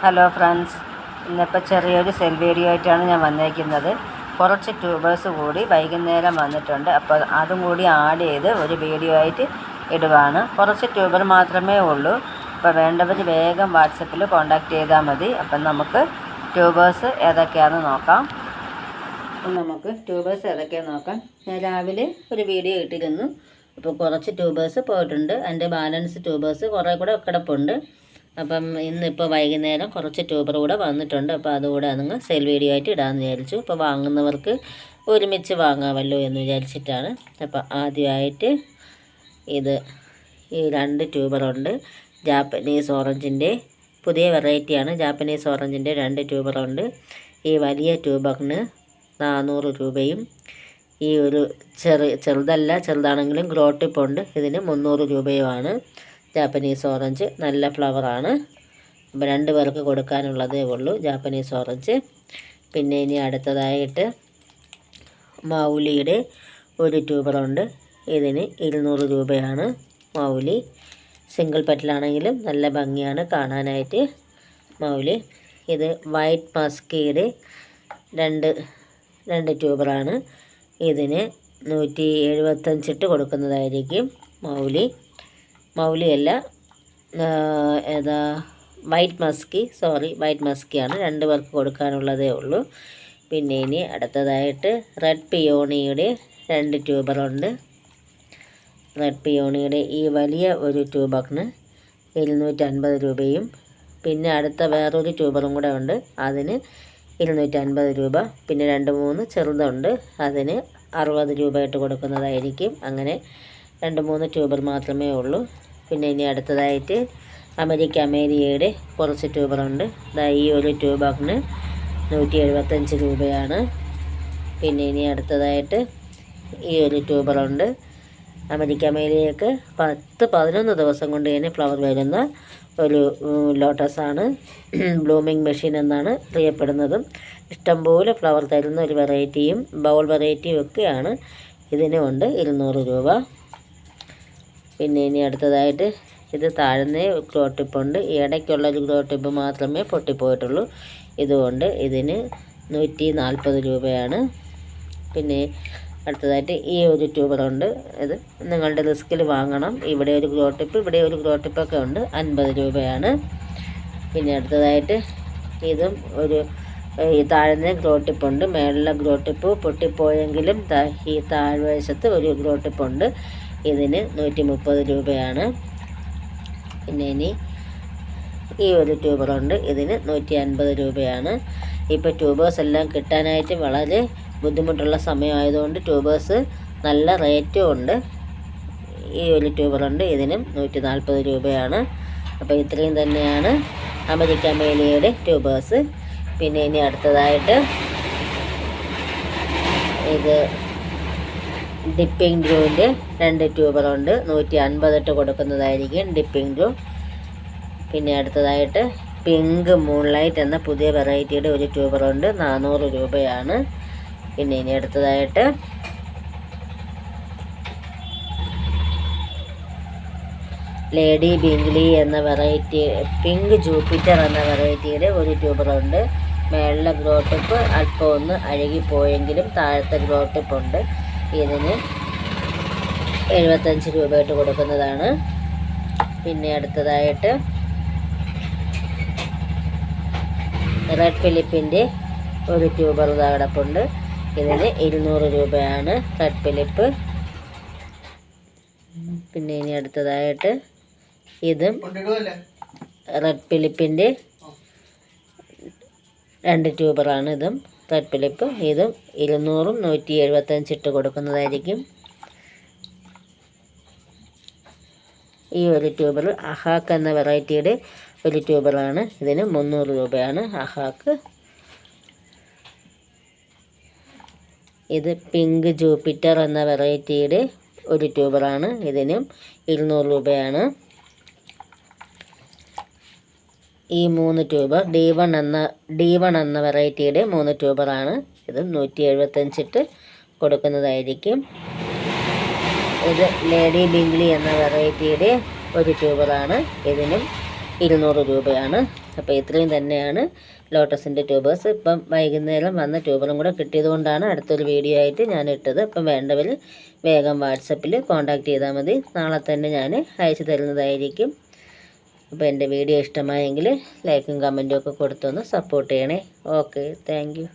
Hello friends, ഇന്നിപ്പോൾ ചെറിയൊരു cell video ആയിട്ടാണ് ഞാൻ വന്നേക്കുന്നത്. കുറച്ച് ട്യൂബേഴ്സ് കൂടി വൈകുന്നേരം വന്നിട്ടുണ്ട്. അപ്പോൾ അതും കൂടി ആഡ് ചെയ്ത് ഒരു വീഡിയോ ആയിട്ട് ഇടുവാണ്. കുറച്ച് ട്യൂബർ മാത്രമേ ഉള്ളൂ. അപ്പോൾ വേണ്ടവർ വേഗം വാട്സപ്പിൽ കോൺടാക്റ്റ് ചെയ്താൽ മതി. അപ്പം നമുക്ക് ട്യൂബേഴ്സ് ഏതൊക്കെയാണെന്ന് നോക്കാം. നമുക്ക് ട്യൂബേഴ്സ് ഏതൊക്കെയാണെന്ന് നോക്കാം. ഞാൻ രാവിലെ ഒരു വീഡിയോ ഇട്ടിരുന്നു. അപ്പോൾ കുറച്ച് ട്യൂബേഴ്സ് പോയിട്ടുണ്ട്. എൻ്റെ ബാലൻസ് ട്യൂബേഴ്സ് കുറേ കൂടെ കിടപ്പുണ്ട്. അപ്പം ഇന്നിപ്പോൾ വൈകുന്നേരം കുറച്ച് ട്യൂബർ കൂടെ വന്നിട്ടുണ്ട്. അപ്പോൾ അതുകൂടെ നിങ്ങൾ സെയിൽ വീഡിയോ ആയിട്ട് ഇടാമെന്ന് വിചാരിച്ചു. അപ്പോൾ വാങ്ങുന്നവർക്ക് ഒരുമിച്ച് വാങ്ങാമല്ലോ എന്ന് വിചാരിച്ചിട്ടാണ്. അപ്പോൾ ആദ്യമായിട്ട് ഈ 2 ട്യൂബറുണ്ട്. ജാപ്പനീസ് ഓറഞ്ചിൻ്റെ പുതിയ വെറൈറ്റിയാണ്. ജാപ്പനീസ് ഓറഞ്ചിൻ്റെ 2 ട്യൂബറുണ്ട്. ഈ വലിയ ട്യൂബറിന് 400 രൂപയും ഈ ഒരു ചെറുതാണെങ്കിലും ഗ്രോ ടിപ്പുണ്ട്, ഇതിന് 300 രൂപയുമാണ്. ജാപ്പനീസ് ഓറഞ്ച് നല്ല ഫ്ലവറാണ്. അപ്പോൾ 2 പേർക്ക് കൊടുക്കാനുള്ളതേ ഉള്ളൂ ജാപ്പനീസ് ഓറഞ്ച്. പിന്നെ ഇനി അടുത്തതായിട്ട് മൗലിയുടെ ഒരു ട്യൂബറുണ്ട്. ഇതിന് 200 രൂപയാണ്. മൗലി സിംഗിൾ പെറ്റലാണെങ്കിലും നല്ല ഭംഗിയാണ് കാണാനായിട്ട് മൗലി. ഇത് വൈറ്റ് മസ്കിയുടെ 2 ട്യൂബറാണ്. ഇതിന് 175 ഇട്ട് കൊടുക്കുന്നതായിരിക്കും. മൗലിയല്ല, വൈറ്റ് മസ്കിയാണ്. 2 പേർക്ക് കൊടുക്കാനുള്ളതേ ഉള്ളൂ. പിന്നെ ഇനി അടുത്തതായിട്ട് റെഡ് പിയോണിയുടെ 2 ട്യൂബറുണ്ട്. റെഡ് പിയോണിയുടെ ഈ വലിയ ഒരു ട്യൂബറിന് 250 രൂപയും പിന്നെ അടുത്ത വേറൊരു ട്യൂബറും കൂടെ ഉണ്ട്, അതിന് 250 രൂപ. പിന്നെ 2-3 ചെറുതുണ്ട്, അതിന് 60 രൂപ ഇട്ട് കൊടുക്കുന്നതായിരിക്കും. അങ്ങനെ 2-3 ട്യൂബർ മാത്രമേ ഉള്ളൂ. പിന്നെ ഇനി അടുത്തതായിട്ട് അമേരിക്കയുടെ കുറച്ച് ട്യൂബറുണ്ട്. ഈ ഒരു ട്യൂബറിന് 175 രൂപയാണ്. പിന്നെ ഇനി അടുത്തതായിട്ട് ഈ ഒരു ട്യൂബറുണ്ട്. അമേരിക്കയിലേക്ക് 10-11 ദിവസം കൊണ്ട് തന്നെ ഫ്ലവർ വരുന്ന ഒരു ലോട്ടസാണ്. ബ്ലൂമിങ് മെഷീൻ എന്നാണ് അറിയപ്പെടുന്നതും. ഇഷ്ടംപോലെ ഫ്ലവർ തരുന്ന ഒരു വെറൈറ്റിയും ബൗൾ വെറൈറ്റിയും ഒക്കെയാണ്. ഇതിനുമുണ്ട് 200 രൂപ. പിന്നെ ഇനി അടുത്തതായിട്ട് ഇത് താഴ്ന്ന ഗ്രോ ടിപ്പുണ്ട്. ഇടയ്ക്കുള്ളൊരു ഗ്രോ ടിപ്പ് മാത്രമേ പൊട്ടിപ്പോയിട്ടുള്ളൂ. ഇതുകൊണ്ട് ഇതിന് 140 രൂപയാണ്. പിന്നെ അടുത്തതായിട്ട് ഈ ഒരു ട്യൂബറുണ്ട്. ഇത് നിങ്ങളുടെ റിസ്കിൽ വാങ്ങണം. ഇവിടെ ഒരു ഗ്രോ ടിപ്പ്, ഇവിടെ ഒരു ഗ്രോ ടിപ്പൊക്കെ ഉണ്ട്. 50 രൂപയാണ്. പിന്നെ അടുത്തതായിട്ട് ഇതും ഈ താഴ്ന്ന ഗ്രോ ടിപ്പുണ്ട്. മേളിലെ ഗ്രോ ടിപ്പ് പൊട്ടിപ്പോയെങ്കിലും ഈ താഴ്വശത്ത് ഒരു ഗ്രോ ടിപ്പുണ്ട്. ഇതിന് 130 രൂപയാണ്. പിന്നെ ഇനി ഈ ഒരു ട്യൂബറുണ്ട്. ഇതിന് 150 രൂപയാണ്. ഇപ്പോൾ ട്യൂബേഴ്സ് എല്ലാം കിട്ടാനായിട്ട് വളരെ ബുദ്ധിമുട്ടുള്ള സമയമായതുകൊണ്ട് ട്യൂബേഴ്സ് നല്ല റേറ്റും ഉണ്ട്. ഈ ഒരു ട്യൂബറുണ്ട്. ഇതിനും 140 രൂപയാണ്. അപ്പോൾ ഇത്രയും തന്നെയാണ് അമേരിക്കയുടെ ട്യൂബേഴ്സ്. പിന്നെ ഇനി അടുത്തതായിട്ട് ഇത് ഡിപ്പിംഗ് ഗ്രൂവിൻ്റെ 2 ട്യൂബറുണ്ട്. 150 ഇട്ട് കൊടുക്കുന്നതായിരിക്കും ഡിപ്പിംഗ് ഗ്രൂ. പിന്നെ അടുത്തതായിട്ട് പിങ്ക് മൂൺലൈറ്റ് എന്ന പുതിയ വെറൈറ്റിയുടെ ഒരു ട്യൂബറുണ്ട്. 400 രൂപയാണ്. പിന്നെ ഇനി അടുത്തതായിട്ട് ലേഡി ബിംഗ്ലി എന്ന വെറൈറ്റി, പിങ്ക് ജൂപ്പിറ്റർ എന്ന വെറൈറ്റിയുടെ ഒരു ട്യൂബറുണ്ട്. മേളിലെ ഗ്രോ ടിപ്പ് അല്പം ഒന്ന് അഴുകിപ്പോയെങ്കിലും താഴത്തെ ഗ്രോ ടിപ്പുണ്ട്. ഇതിന് 75 രൂപ ഇട്ട് കൊടുക്കുന്നതാണ്. പിന്നെ അടുത്തതായിട്ട് റെഡ് ഫിലിപ്പിൻ്റെ ഒരു ട്യൂബർ കിടപ്പുണ്ട്. ഇതിന് 200 രൂപയാണ് റെഡ് ഫിലിപ്പ്. പിന്നെ ഇനി അടുത്തതായിട്ട് ഇതും റെഡ് ഫിലിപ്പിൻ്റെ 2 ട്യൂബറാണ്. ഇതും റെഡ് ഫിലിപ്പ്. ഇതും 200-ഉം 175 ഇട്ട് കൊടുക്കുന്നതായിരിക്കും. ഈ ഒരു ട്യൂബർ അഹാക്ക് എന്ന വെറൈറ്റിയുടെ ഒരു ട്യൂബറാണ്. ഇതിന് 300 രൂപയാണ് അഹാക്ക്. ഇത് പിങ്ക് ജൂപ്പിറ്റർ എന്ന വെറൈറ്റിയുടെ ഒരു ട്യൂബറാണ്. ഇതിനും 200 രൂപയാണ്. ഈ 3 ട്യൂബർ D1 എന്ന വെറൈറ്റിയുടെ 3 ട്യൂബറാണ്. ഇത് 175 ഇട്ട് കൊടുക്കുന്നതായിരിക്കും. ഇത് ലേഡി ബിംഗ്ലി എന്ന വെറൈറ്റിയുടെ ഒരു ട്യൂബറാണ്. ഇതിനും 200 രൂപയാണ്. അപ്പോൾ ഇത്രയും തന്നെയാണ് ലോട്ടസിൻ്റെ ട്യൂബേഴ്സ്. ഇപ്പം വൈകുന്നേരം വന്ന ട്യൂബറും കൂടെ കിട്ടിയത് കൊണ്ടാണ് അടുത്തൊരു വീഡിയോ ആയിട്ട് ഞാൻ ഇട്ടത്. അപ്പം വേണ്ടവർ വേഗം വാട്സപ്പിൽ കോൺടാക്റ്റ് ചെയ്താൽ മതി. നാളെ തന്നെ ഞാൻ അയച്ചു തരുന്നതായിരിക്കും. അപ്പോൾ എൻ്റെ വീഡിയോ ഇഷ്ടമായെങ്കിൽ ലൈക്കും കമൻറ്റും ഒക്കെ കൊടുത്തൊന്ന് സപ്പോർട്ട് ചെയ്യണേ. Okay, thank you.